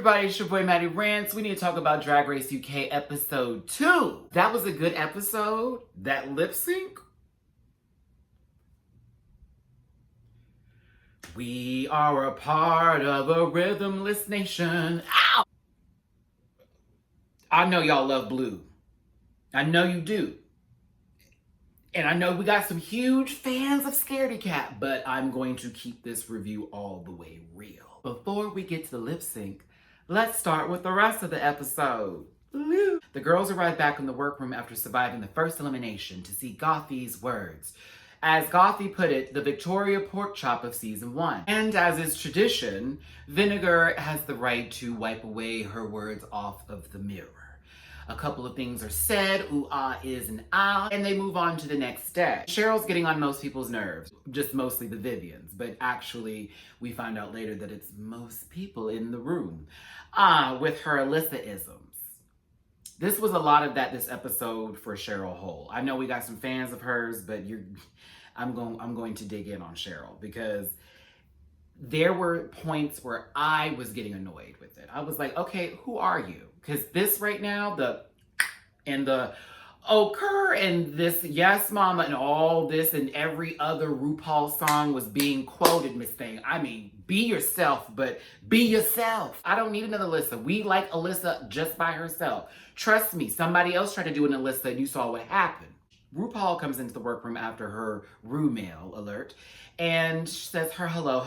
everybody, it's your boy Matty-Rants. We need to talk about Drag Race UK episode 2. That was a good episode. That lip sync. We are a part of a rhythmless nation. Ow! I know y'all love blue. I know you do. And I know we got some huge fans of Scaredy Cat, but I'm going to keep this review all the way real. Before we get to the lip sync, let's start with the rest of the episode. Woo. The girls arrive back in the workroom after surviving the first elimination to see Gothy's words. As Gothy put it, the Victoria pork chop of season 1. And as is tradition, Vinegar has the right to wipe away her words off of the mirror. A couple of things are said, ooh, ah, is, and ah, and they move on to the next day. Cheryl's getting on most people's nerves, just mostly the Vivians, but actually we find out later that it's most people in the room, with her Alyssa-isms. This was a lot of that this episode for Cheryl Hole. I know we got some fans of hers, but I'm going to dig in on Cheryl because there were points where I was getting annoyed with it. I was like, okay, who are you? Because this right now, the ochre and this Yes Mama and all this and every other Rupaul song was being quoted, Miss Thing. I mean, be yourself, but be yourself. I don't need another Alyssa. We like Alyssa just by herself. Trust me, somebody else tried to do an Alyssa and you saw what happened. Rupaul comes into the workroom after her Ru-mail alert and says her hello,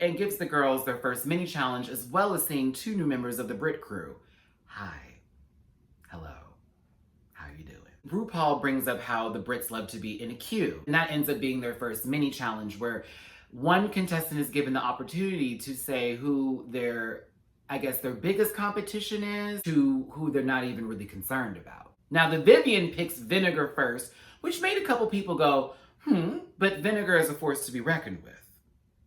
and gives the girls their first mini challenge as well as seeing 2 new members of the Brit crew. Hi. Hello. How you doing? Rupaul brings up how the Brits love to be in a queue, and that ends up being their first mini challenge where one contestant is given the opportunity to say who their biggest competition is to who they're not even really concerned about. Now, the Vivian picks Vinegar first, which made a couple people go, but Vinegar is a force to be reckoned with.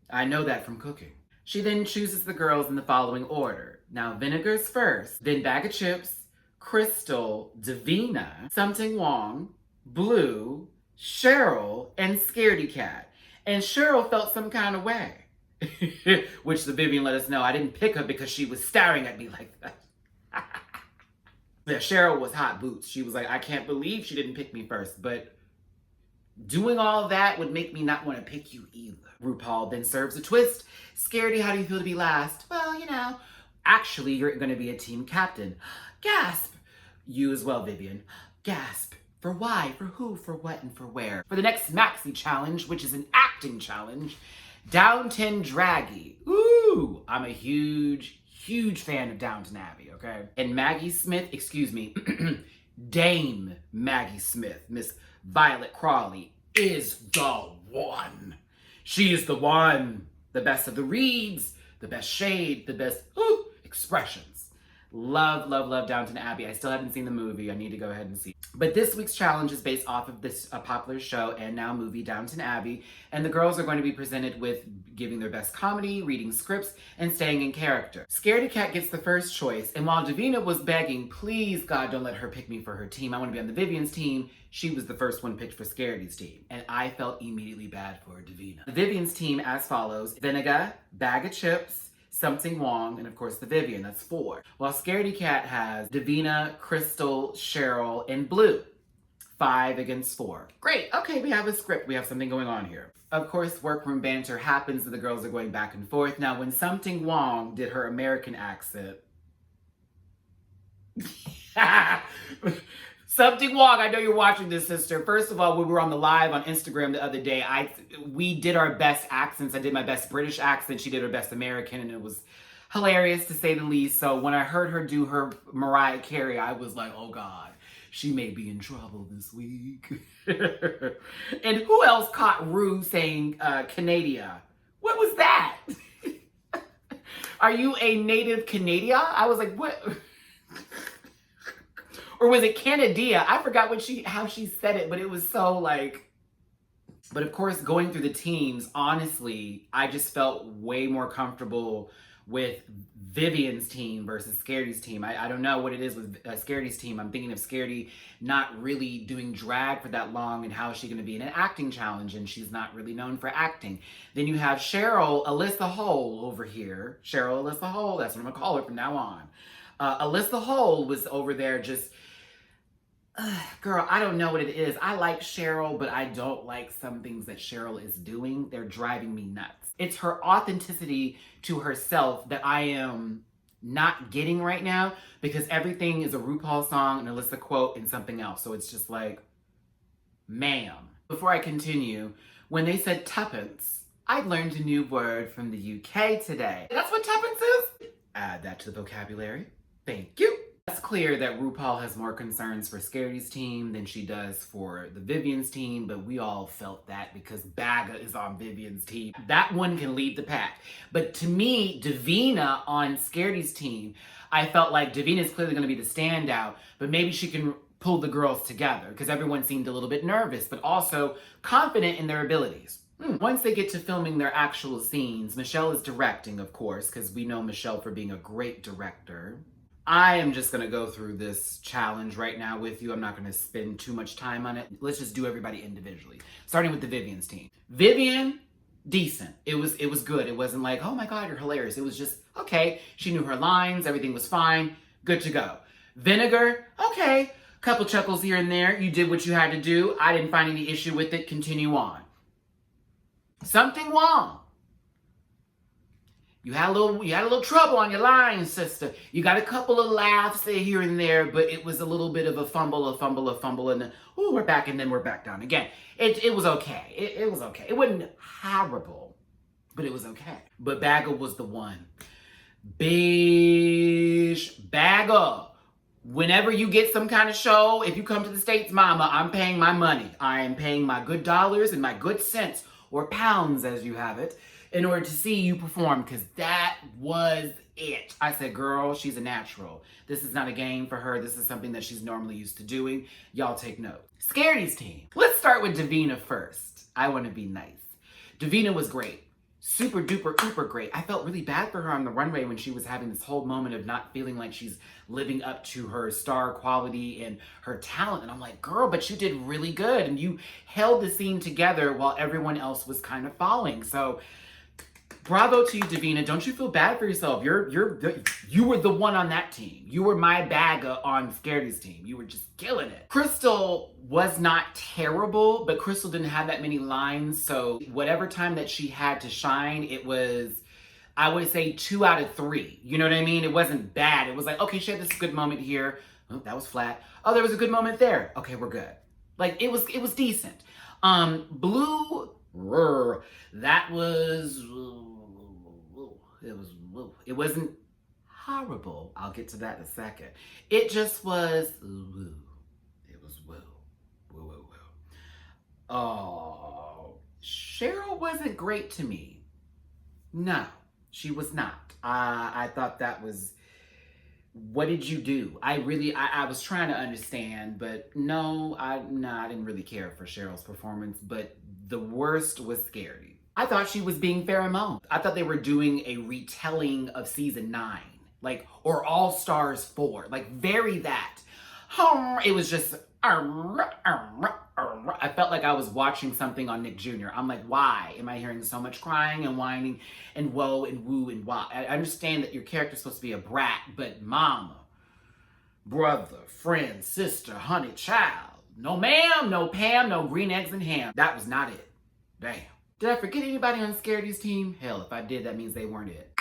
I know that from cooking. She then chooses the girls in the following order. Now, Vinegar's first, then Bag of Chips, Crystal, Davina, Something Wong, Blue, Cheryl, and Scaredy Cat. And Cheryl felt some kind of way. Which the Vivian let us know I didn't pick her because she was staring at me like that. Yeah, Cheryl was hot boots. She was like, I can't believe she didn't pick me first, but doing all that would make me not want to pick you either. Rupaul then serves a twist. Scaredy, how do you feel to be last? Well, you know, actually, you're going to be a team captain. Gasp! You as well, Vivian. Gasp. For why? For who? For what? And for where? For the next maxi challenge, which is an acting challenge, Downton Draggy. Ooh, I'm a huge fan of Downton Abbey, okay? And Dame Maggie Smith, Miss Violet Crawley, is the one. She is the one. The best of the reads, the best shade, the best expressions. Love Downton Abbey. I still haven't seen the movie. I need to go ahead and see. But this week's challenge is based off of this popular show and now movie Downton Abbey. And the girls are going to be presented with giving their best comedy, reading scripts, and staying in character. Scaredy Cat gets the first choice. And while Davina was begging, please God, don't let her pick me for her team. I want to be on the Vivian's team. She was the first one picked for Scaredy's team. And I felt immediately bad for Davina. The Vivian's team as follows: Vinegar, Bag of Chips, Something Wong, and of course the Vivian, that's 4. While Scaredy Cat has Davina, Crystal, Cheryl, and Blue. 5 against 4. Great, okay, we have a script, we have something going on here. Of course, workroom banter happens and the girls are going back and forth. Now, when Something Wong did her American accent, Something Wong, I know you're watching this, sister. First of all, when we were on the live on Instagram the other day, we did our best accents. I did my best British accent. She did her best American, and it was hilarious to say the least. So when I heard her do her Mariah Carey, I was like, oh God, she may be in trouble this week. And who else caught Rue saying Canada? What was that? Are you a native Canada? I was like, what? Or was it Canada? I forgot how she said it, but it was so like... But of course, going through the teams, honestly, I just felt way more comfortable with Vivian's team versus Scaredy's team. I don't know what it is with Scaredy's team. I'm thinking of Scaredy not really doing drag for that long, and how is she going to be in an acting challenge, and she's not really known for acting. Then you have Cheryl Alyssa Hole over here. Cheryl Alyssa Hole, that's what I'm going to call her from now on. Alyssa Hole was over there just, girl, I don't know what it is. I like Cheryl, but I don't like some things that Cheryl is doing. They're driving me nuts. It's her authenticity to herself that I am not getting right now, because everything is a Rupaul song, an Alyssa quote, and something else. So it's just like, ma'am. Before I continue, when they said tuppence, I learned a new word from the UK today. That's what tuppence is? Add that to the vocabulary. Thank you. It's clear that Rupaul has more concerns for Scaredy's team than she does for the Vivian's team, but we all felt that because Baga is on Vivian's team. That one can lead the pack. But to me, Davina on Scaredy's team, I felt like Davina is clearly going to be the standout, but maybe she can pull the girls together, because everyone seemed a little bit nervous, but also confident in their abilities. Once they get to filming their actual scenes, Michelle is directing, of course, because we know Michelle for being a great director. I am just going to go through this challenge right now with you. I'm not going to spend too much time on it. Let's just do everybody individually. Starting with the Vivian's team. Vivian, decent. It was good. It wasn't like, oh my God, you're hilarious. It was just, okay. She knew her lines. Everything was fine. Good to go. Vinegar, okay. Couple chuckles here and there. You did what you had to do. I didn't find any issue with it. Continue on. Something wrong. You had a little trouble on your line, sister. You got a couple of laughs here and there, but it was a little bit of a fumble, and then, ooh, we're back, and then we're back down again. It was okay. It was okay. It wasn't horrible, but it was okay. But Bagga was the one. Bish Bagga. Whenever you get some kind of show, if you come to the States, mama, I'm paying my money. I am paying my good dollars and my good cents, or pounds as you have it, in order to see you perform, because that was it. I said, girl, she's a natural. This is not a game for her. This is something that she's normally used to doing. Y'all take note. Scaredy's team. Let's start with Davina first. I want to be nice. Davina was great. Super duper uber great. I felt really bad for her on the runway when she was having this whole moment of not feeling like she's living up to her star quality and her talent. And I'm like, girl, but you did really good. And you held the scene together while everyone else was kind of falling. So bravo to you, Davina. Don't you feel bad for yourself? You were the one on that team. You were my Bagga on Scaredy's team. You were just killing it. Crystal was not terrible, but Crystal didn't have that many lines. So whatever time that she had to shine, it was, I would say 2 out of 3. You know what I mean? It wasn't bad. It was like, okay, she had this good moment here. Oh, that was flat. Oh, there was a good moment there. Okay, we're good. Like, it was decent. Blue, that was, it wasn't horrible. I'll get to that in a second. It just was, it was woo. Oh, Cheryl wasn't great to me. No, she was not. I thought that was, what did you do? I was trying to understand, but no, I didn't really care for Cheryl's performance, but the worst was Scaredy. I thought she was being pheromone. I thought they were doing a retelling of season 9, like, or All Stars 4, like very that. It was just, I felt like I was watching something on Nick Jr. I'm like, why am I hearing so much crying and whining and whoa and woo and why? I understand that your character's supposed to be a brat, but mama, brother, friend, sister, honey, child, no ma'am, no Pam, no green eggs and ham. That was not it. Damn. Did I forget anybody on Scaredy's team? Hell, if I did, that means they weren't it.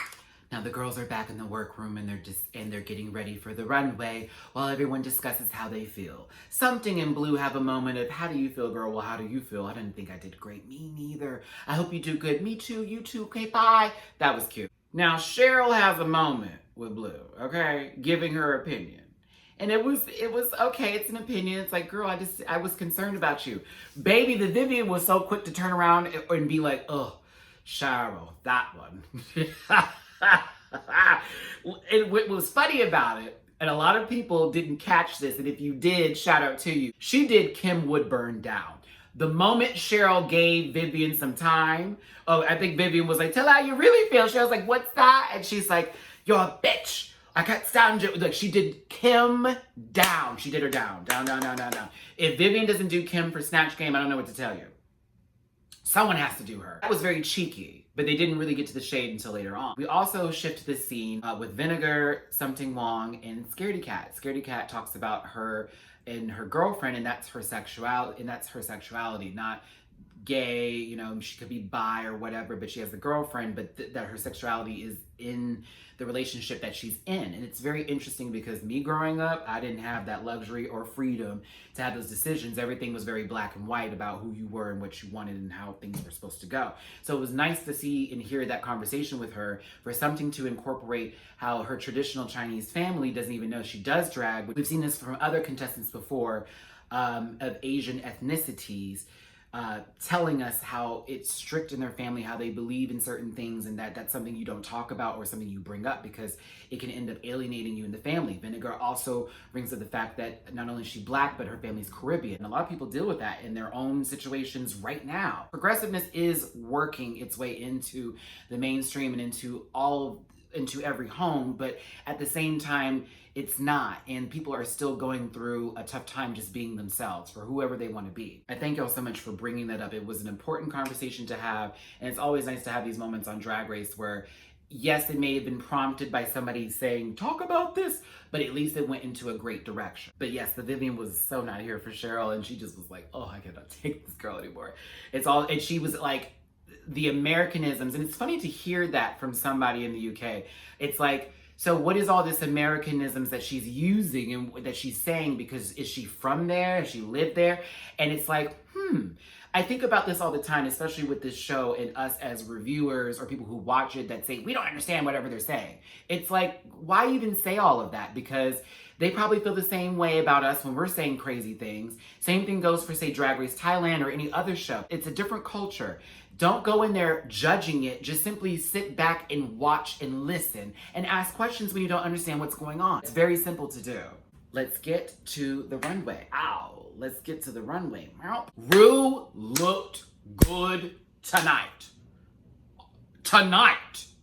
Now the girls are back in the workroom and they're getting ready for the runway while everyone discusses how they feel. Something and Blue have a moment of, how do you feel, girl? Well, how do you feel? I didn't think I did great. Me neither. I hope you do good. Me too. You too. Okay, bye. That was cute. Now Cheryl has a moment with Blue, okay? Giving her opinion. And it was okay, it's an opinion. It's like, girl, I was concerned about you. Baby, the Vivian was so quick to turn around and be like, oh, Cheryl, that one. And what was funny about it, and a lot of people didn't catch this, and if you did, shout out to you. She did Kim Woodburn down. The moment Cheryl gave Vivian some time, oh, I think Vivian was like, tell her how you really feel. Cheryl's like, what's that? And she's like, you're a bitch. I can't stand you. Like, she did Kim down. She did her down. Down. If Vivian doesn't do Kim for Snatch Game, I don't know what to tell you. Someone has to do her. That was very cheeky, but they didn't really get to the shade until later on. We also shift this scene with Vinegar, Something Wong, and Scaredy Cat. Scaredy Cat talks about her and her girlfriend, and that's her sexuality, not gay, you know, she could be bi or whatever, but she has a girlfriend, but that her sexuality is in the relationship that she's in. And it's very interesting because me growing up, I didn't have that luxury or freedom to have those decisions. Everything was very black and white about who you were and what you wanted and how things were supposed to go. So it was nice to see and hear that conversation with her, for something to incorporate how her traditional Chinese family doesn't even know she does drag. We've seen this from other contestants before, of Asian ethnicities, telling us how it's strict in their family, how they believe in certain things, and that's something you don't talk about or something you bring up because it can end up alienating you in the family. Vinegar also brings up the fact that not only is she black, but her family's Caribbean. And a lot of people deal with that in their own situations right now. Progressiveness is working its way into the mainstream and into every home, but at the same time, it's not, and people are still going through a tough time just being themselves for whoever they want to be. I thank y'all so much for bringing that up. It was an important conversation to have, and it's always nice to have these moments on Drag Race where, yes, it may have been prompted by somebody saying, talk about this, but at least it went into a great direction. But yes, the Vivian was so not here for Cheryl, and she just was like, oh, I cannot take this girl anymore. And she was like, the Americanisms, and it's funny to hear that from somebody in the UK. It's like, so what is all this Americanisms that she's using and that she's saying? Because is she from there? Has she lived there? And it's like, I think about this all the time, especially with this show and us as reviewers or people who watch it that say, we don't understand whatever they're saying. It's like, why even say all of that? Because they probably feel the same way about us when we're saying crazy things. Same thing goes for, say, Drag Race Thailand or any other show. It's a different culture. Don't go in there judging it. Just simply sit back and watch and listen and ask questions when you don't understand what's going on. It's very simple to do. Let's get to the runway. Ow. Let's get to the runway. Ru looked good tonight.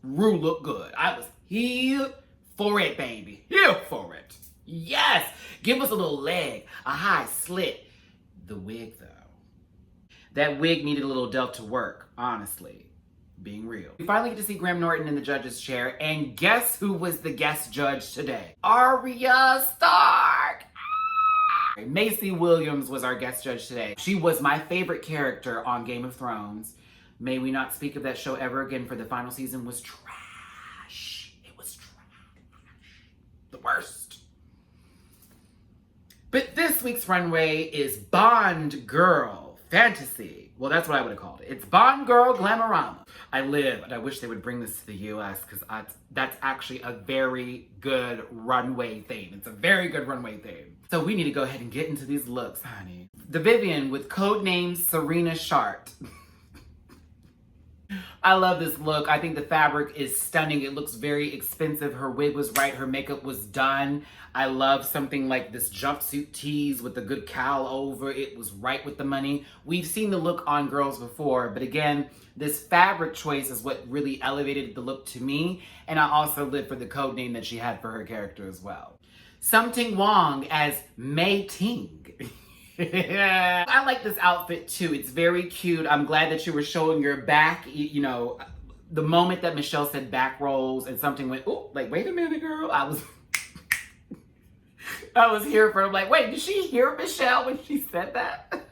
Ru looked good. I was here for it, baby. Here for it. Yes. Give us a little leg, a high slit. The wig, though. That wig needed a little delve to work, honestly, being real. We finally get to see Graham Norton in the judge's chair, and guess who was the guest judge today? Arya Stark! Maisie Williams was our guest judge today. She was my favorite character on Game of Thrones. May we not speak of that show ever again, for the final season was trash. It was trash. The worst. But this week's runway is Bond Girl Fantasy. Well, that's what I would have called it. It's Bond Girl Glamorama. I live, and I wish they would bring this to the US because that's actually a very good runway theme. It's a very good runway theme. So we need to go ahead and get into these looks, honey. The Vivian with codename Serena Shart. I love this look. I think the fabric is stunning. It looks very expensive. Her wig was right. Her makeup was done. I love something like this jumpsuit tease with a good cowl over. It was right with the money. We've seen the look on girls before, but again, this fabric choice is what really elevated the look to me. And I also live for the code name that she had for her character as well. Something Wong as Mei Ting. I like this outfit too. It's very cute. I'm glad that you were showing your back. You know, the moment that Michelle said back rolls and something went, oh, like, wait a minute, girl. I was here for, like, wait, did she hear Michelle when she said that?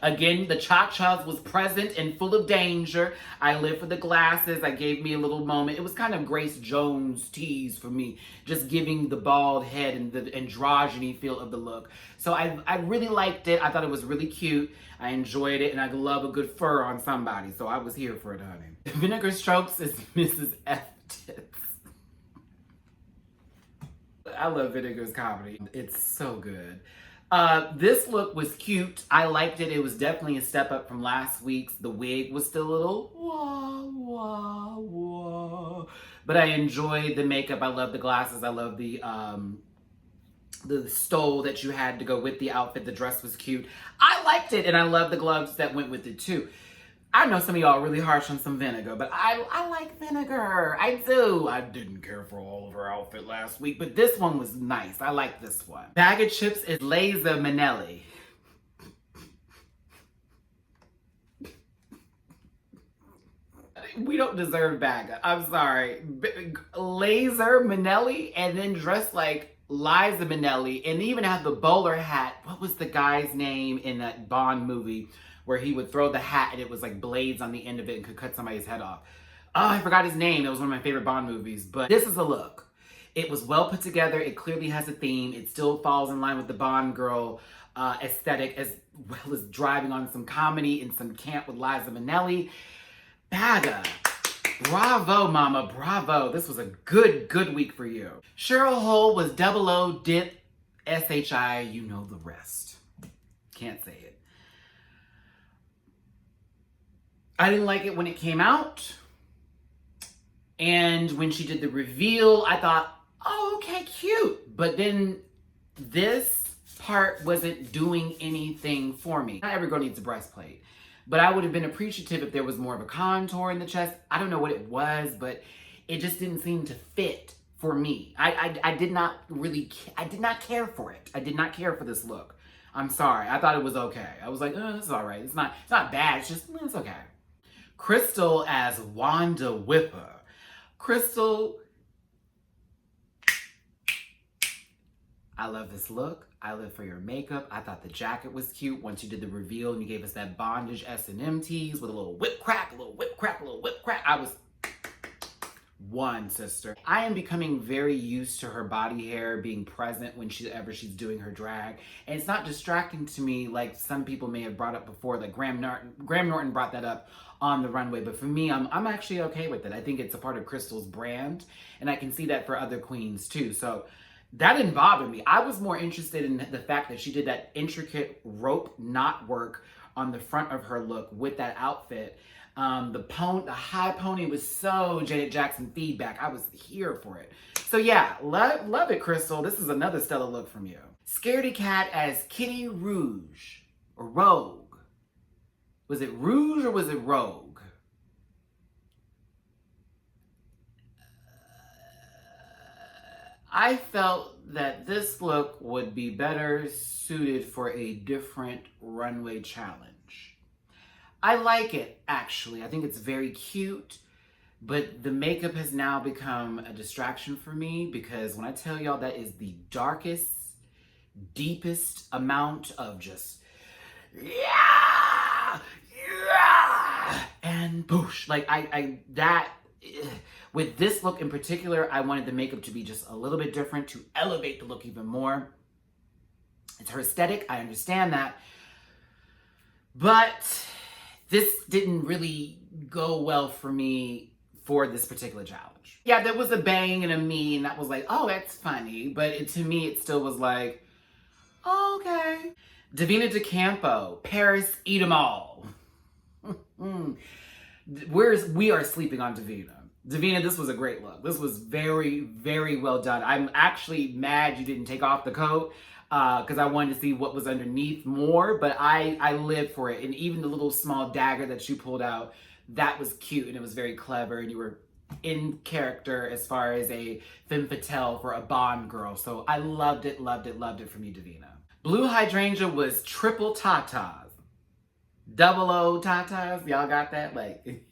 Again, the cha-chas was present and full of danger. I live for the glasses. I gave me a little moment. It was kind of Grace Jones tease for me, just giving the bald head and the androgyny feel of the look. So I really liked it. I thought it was really cute. I enjoyed it, and I love a good fur on somebody. So I was here for it, honey. Vinegar Strokes is Mrs. F. Tits. I love Vinegar's comedy. It's so good. This look was cute. I liked it. It was definitely a step up from last week's. The wig was still a little wah, wah, wah. But I enjoyed the makeup. I love the glasses. I love the the stole that you had to go with the outfit. The dress was cute. I liked it, and I love the gloves that went with it too. I know some of y'all are really harsh on some vinegar, but I like vinegar. I do. I didn't care for all of her outfit last week, but this one was nice. I like this one. Bag of chips is Liza Minnelli. We don't deserve Baga. I'm sorry. Laser Minnelli, and then dressed like Liza Minnelli, and even had the bowler hat. What was the guy's name in that Bond movie where he would throw the hat and it was like blades on the end of it and could cut somebody's head off? Oh, I forgot his name. It was one of my favorite Bond movies. But this is a look. It was well put together. It clearly has a theme. It still falls in line with the Bond Girl aesthetic, as well as driving on some comedy and some camp with Liza Minnelli. Baga. Bravo, mama, bravo. This was a good week for you. Cheryl Hole was double O dip SHI, you know the rest. Can't say it. I didn't like it when it came out. And when she did the reveal, I thought, oh, okay, cute. But then this part wasn't doing anything for me. Not every girl needs a breastplate. But I would have been appreciative if there was more of a contour in the chest. I don't know what it was, but it just didn't seem to fit for me. I did not care for it. I did not care for this look. I'm sorry. I thought it was okay. I was like, oh, this is all right. It's not bad. It's just, it's okay. Crystal as Wanda Whipper. Crystal, I love this look. I live for your makeup. I thought the jacket was cute once you did the reveal and you gave us that bondage S&M tease with a little whip crack, a little whip crack, a little whip crack. I was one, sister. I am becoming very used to her body hair being present whenever she's doing her drag. And it's not distracting to me like some people may have brought up before, like Graham Norton brought that up on the runway. But for me, I'm actually okay with it. I think it's a part of Crystal's brand, and I can see that for other queens too. So that didn't bother me. I was more interested in the fact that she did that intricate rope knot work on the front of her look with that outfit. The high pony was so Janet Jackson feedback. I was here for it. So yeah, love it, Crystal. This is another stellar look from you. Scaredy Cat as Kitty Rouge or Rogue. Was it Rouge or was it Rogue? I felt that this look would be better suited for a different runway challenge. I like it, actually. I think it's very cute, but the makeup has now become a distraction for me because when I tell y'all that is the darkest, deepest amount of just, yeah, and boosh. Like, with this look in particular, I wanted the makeup to be just a little bit different to elevate the look even more. It's her aesthetic, I understand that. But this didn't really go well for me for this particular challenge. Yeah, there was a bang and a me, and that was like, oh, that's funny. But to me, it still was like, oh, okay. Davina DeCampo, Paris, eat 'em all. We are sleeping on Davina. Davina, this was a great look. This was very, very well done. I'm actually mad you didn't take off the coat because I wanted to see what was underneath more, but I lived for it. And even the little small dagger that you pulled out, that was cute and it was very clever, and you were in character as far as a femme fatale for a Bond girl. So I loved it from you, Davina. Blue Hydrangea was triple tatas. Double O tatas. Y'all got that? Like,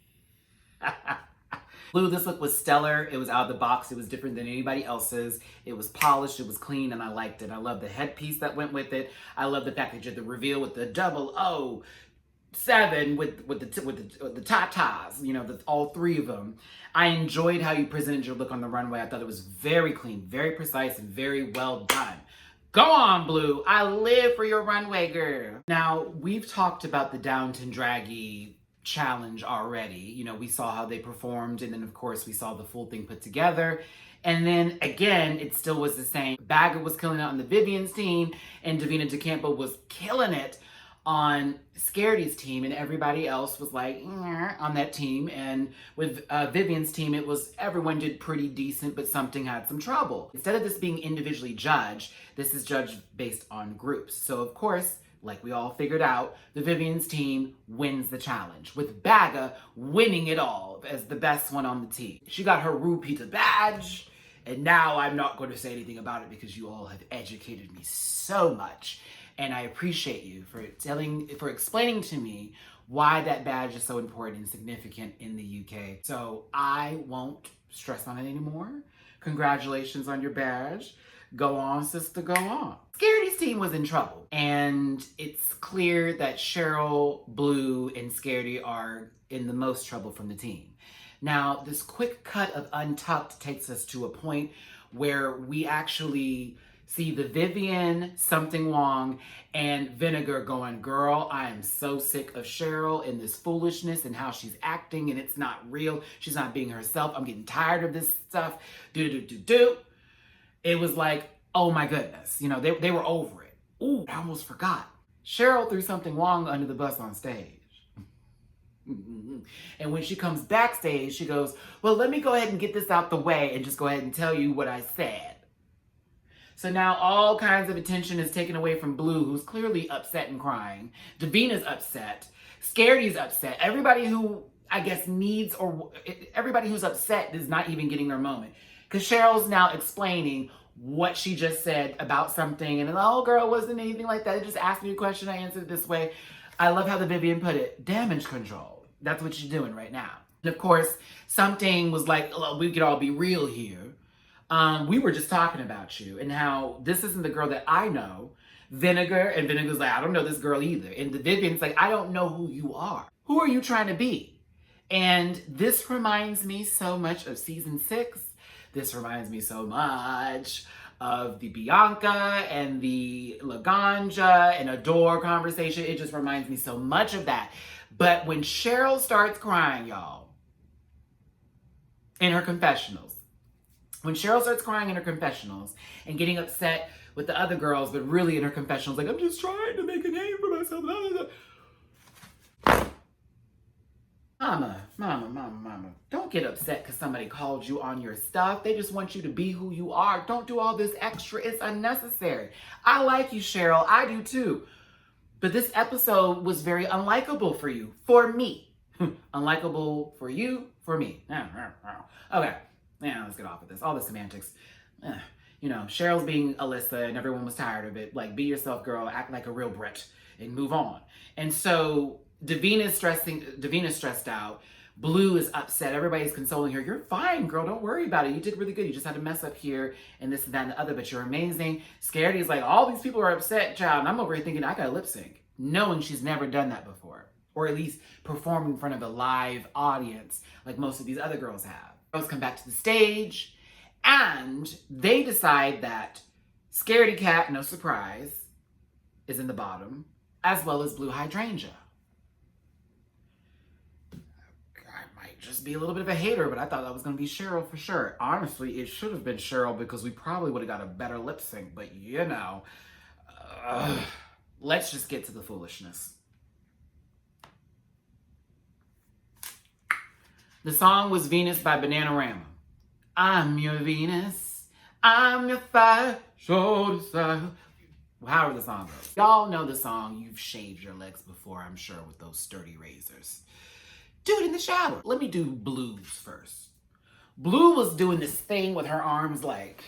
Blue, this look was stellar. It was out of the box. It was different than anybody else's. It was polished. It was clean, and I liked it. I love the headpiece that went with it. I love the fact that you had the reveal with the 007 with the tatas. You know, all three of them. I enjoyed how you presented your look on the runway. I thought it was very clean, very precise, and very well done. Go on, Blue. I live for your runway, girl. Now, we've talked about the Downton Draggy challenge already. You know, we saw how they performed, and then of course we saw the full thing put together. And then again, it still was the same. Baga was killing it on the Vivien's team, and Davina DeCampo was killing it on Scarity's team, and everybody else was like on that team. And with Vivian's team, it was everyone did pretty decent, but something had some trouble. Instead of this being individually judged, this is judged based on groups. So of course, like we all figured out, the Vivian's team wins the challenge, with Baga winning it all as the best one on the team. She got her Rupita badge, and now I'm not going to say anything about it because you all have educated me so much. And I appreciate you for explaining to me why that badge is so important and significant in the UK. So I won't stress on it anymore. Congratulations on your badge. Go on, sister, go on. Scarity's team was in trouble. And it's clear that Cheryl, Blue, and Scarity are in the most trouble from the team. Now, this quick cut of Untucked takes us to a point where we actually see the Vivian, Something Wong, and Vinegar going, girl, I am so sick of Cheryl and this foolishness and how she's acting and it's not real. She's not being herself. I'm getting tired of this stuff. It was like, oh my goodness. You know, they were over it. Ooh, I almost forgot. Cheryl threw Something Wong under the bus on stage. And when she comes backstage, she goes, well, let me go ahead and get this out the way and just go ahead and tell you what I said. So now all kinds of attention is taken away from Blue, who's clearly upset and crying. Davina's upset. Scarity's upset. Everybody who, I guess, everybody who's upset is not even getting their moment. Because Cheryl's now explaining what she just said about something. And, oh, girl, it wasn't anything like that. It just asked me a question. I answered it this way. I love how the Vivian put it. Damage control. That's what she's doing right now. And, of course, something was like, oh, we could all be real here. We were just talking about you and how this isn't the girl that I know. Vinegar, and Vinegar's like, I don't know this girl either. And the Vivian's like, I don't know who you are. Who are you trying to be? And this reminds me so much of season 6. This reminds me so much of the Bianca and the Laganja and Adore conversation. It just reminds me so much of that. But when Cheryl starts crying, y'all, in her confessionals, when Cheryl starts crying in her confessionals and getting upset with the other girls, but really in her confessionals, like, I'm just trying to make a name for myself. Mama, don't get upset because somebody called you on your stuff. They just want you to be who you are. Don't do all this extra. It's unnecessary. I like you, Cheryl. I do too. But this episode was very unlikable for you. For me. Unlikable for you, for me. Okay. Yeah, let's get off of this. All the semantics. You know, Cheryl's being Alyssa and everyone was tired of it. Like, be yourself, girl. Act like a real Brit and move on. And so Davina's stressed out. Blue is upset. Everybody's consoling her. You're fine, girl. Don't worry about it. You did really good. You just had to mess up here and this and that and the other, but you're amazing. Scarity's like, all these people are upset, child. And I'm over here thinking, I got lip sync, knowing she's never done that before. Or at least perform in front of a live audience like most of these other girls have. Girls come back to the stage and they decide that Scaredy Cat, no surprise, is in the bottom, as well as Blue Hydrangea. I might just be a little bit of a hater, but I thought that was going to be Cheryl for sure. Honestly, it should have been Cheryl because we probably would have got a better lip sync, but you know, let's just get to the foolishness. The song was Venus by Bananarama. I'm your Venus, I'm your fire, shoulder side. However the song goes. Y'all know the song. You've shaved your legs before, I'm sure, with those sturdy razors. Do it in the shower. Let me do Blue's first. Blue was doing this thing with her arms like,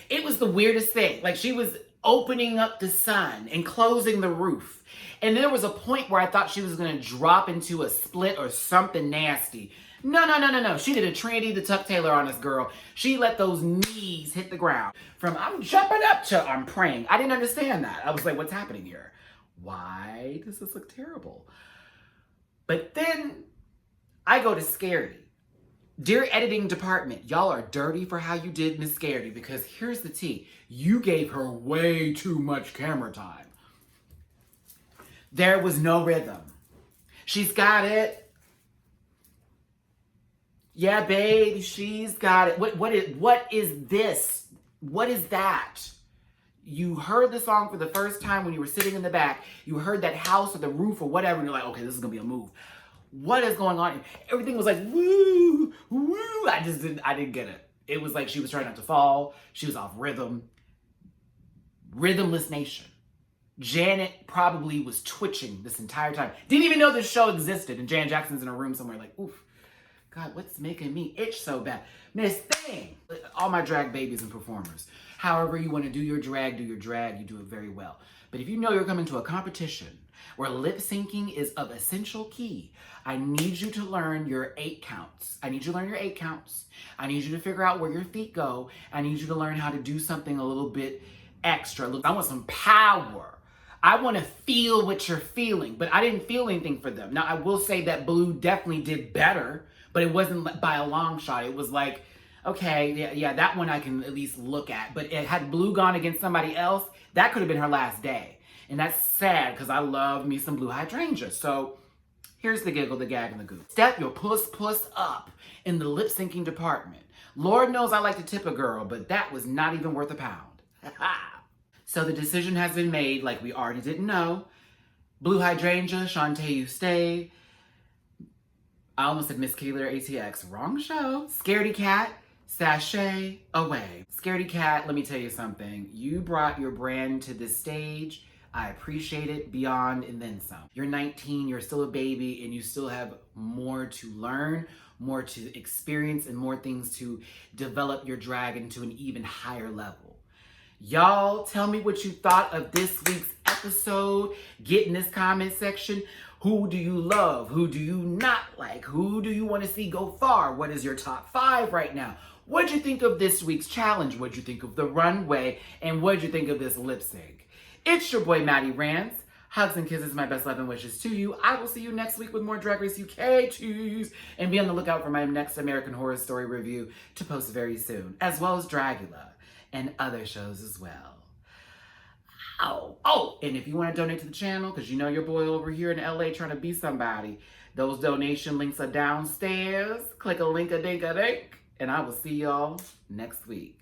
it was the weirdest thing. Like she was opening up the sun and closing the roof. And there was a point where I thought she was going to drop into a split or something nasty. No. She did a Trinity the Tuck Taylor on this girl. She let those knees hit the ground. From I'm jumping up to I'm praying. I didn't understand that. I was like, what's happening here? Why does this look terrible? But then I go to Scaredy. Dear editing department, y'all are dirty for how you did Miss Scaredy because here's the tea. You gave her way too much camera time. There was no rhythm. She's got it. Yeah, babe, she's got it. What is this? What is that? you heard the song for the first time when you were sitting in the back, you heard that house or the roof or whatever, and you're like, okay, this is gonna be a move. What is going on? Everything was like, woo, woo. I didn't get it. It was like she was trying not to fall. She was off rhythm. Rhythmless nation. Janet probably was twitching this entire time. Didn't even know this show existed. And Janet Jackson's in a room somewhere like, oof, God, what's making me itch so bad? Miss Thing. All my drag babies and performers. However you want to do your drag, you do it very well. But if you know you're coming to a competition where lip syncing is of essential key, I need you to learn your 8 counts. I need you to learn your 8 counts. I need you to figure out where your feet go. I need you to learn how to do something a little bit extra. I want some power. I want to feel what you're feeling, but I didn't feel anything for them. Now, I will say that Blue definitely did better, but it wasn't by a long shot. It was like, okay, yeah, that one I can at least look at. But it had Blue gone against somebody else, that could have been her last day. And that's sad because I love me some Blue Hydrangea. So here's the giggle, the gag, and the goof. Step your puss up in the lip syncing department. Lord knows I like to tip a girl, but that was not even worth a pound. So the decision has been made, like we already didn't know. Blue Hydrangea, Shantae, you stay. I almost said Miss Keeler ATX. Wrong show. Scaredy Cat, sashay away. Scaredy Cat, let me tell you something. You brought your brand to this stage. I appreciate it beyond and then some. You're 19, you're still a baby, and you still have more to learn, more to experience, and more things to develop your drag into an even higher level. Y'all, tell me what you thought of this week's episode. Get in this comment section. Who do you love? Who do you not like? Who do you want to see go far? What is your top 5 right now? What'd you think of this week's challenge? What'd you think of the runway? And what'd you think of this lip sync? It's your boy, Matty-Rants. Hugs and kisses, my best love and wishes to you. I will see you next week with more Drag Race UK twos. And be on the lookout for my next American Horror Story review to post very soon, as well as Dragula and other shows as well. Oh, and if you want to donate to the channel, because you know your boy over here in LA trying to be somebody, those donation links are downstairs. Click a link-a-dink-a-dink, and I will see y'all next week.